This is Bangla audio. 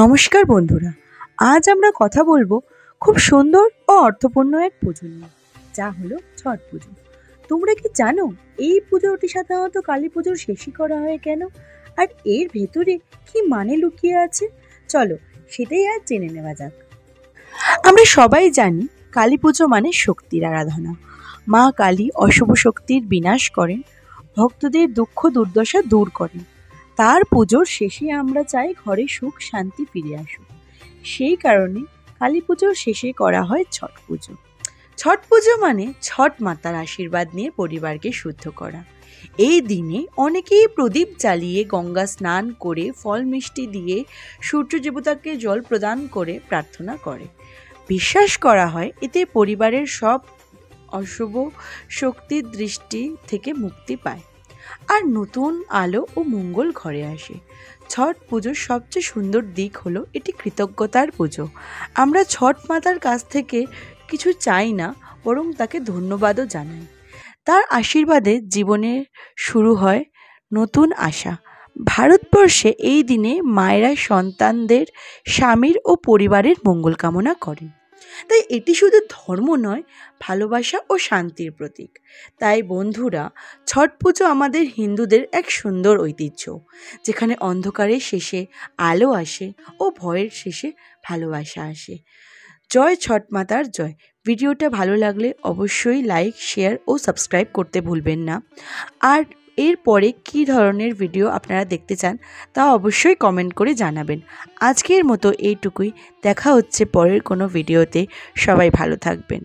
নমস্কার বন্ধুরা, আজ আমরা কথা বলবো খুব সুন্দর ও অর্থপূর্ণ এক পুজো নিয়ে, যা হলো ছট পুজো। তোমরা কি জানো এই পুজোটি সাধারণত কালী পুজোর শেষই করা হয় কেন, আর এর ভেতরে কি মানে লুকিয়ে আছে? চলো সেটাই আজ জেনে নেওয়া যাক। আমরা সবাই জানি কালী পুজো মানে শক্তির আরাধনা। মা কালী অশুভ শক্তির বিনাশ করেন, ভক্তদের দুঃখ দুর্দশা দূর করেন। তার পুজোর শেষে আমরা চাই ঘরে সুখ শান্তি ফিরে আসুক। সেই কারণে কালী পুজোর শেষে করা হয় ছট পুজো। ছট পুজো মানে ছট মাতার আশীর্বাদ নিয়ে পরিবারকে শুদ্ধ করা। এই দিনে অনেকেই প্রদীপ জ্বালিয়ে গঙ্গা স্নান করে ফল মিষ্টি দিয়ে সূর্য দেবতাকে জল প্রদান করে প্রার্থনা করে। বিশ্বাস করা হয় এতে পরিবারের সব অশুভ শক্তির দৃষ্টি থেকে মুক্তি পায় আর নতুন আলো ও মঙ্গল ঘরে আসে। ছট পুজোর সবচেয়ে সুন্দর দিক হলো এটি কৃতজ্ঞতার পুজো। আমরা ছট মাতার কাছ থেকে কিছু চাই না, বরং তাকে ধন্যবাদও জানাই। তার আশীর্বাদে জীবনের শুরু হয় নতুন আশা। ভারতবর্ষে এই দিনে মায়েরা সন্তানদের, স্বামীর ও পরিবারের মঙ্গল কামনা করেন। তাই এটি শুধু ধর্ম নয়, ভালোবাসা ও শান্তির প্রতীক। তাই বন্ধুরা, ছট পুজো আমাদের হিন্দুদের এক সুন্দর ঐতিহ্য, যেখানে অন্ধকারের শেষে আলো আসে ও ভয়ের শেষে ভালোবাসা আসে। জয় ছট মাতার জয়। ভিডিওটা ভালো লাগলে অবশ্যই লাইক, শেয়ার ও সাবস্ক্রাইব করতে ভুলবেন না। আর এরপরে কী ধরনের ভিডিও আপনারা দেখতে চান তা অবশ্যই কমেন্ট করে জানাবেন। আজকের মতো এইটুকুই, দেখা হচ্ছে পরের কোনো ভিডিওতে। সবাই ভালো থাকবেন।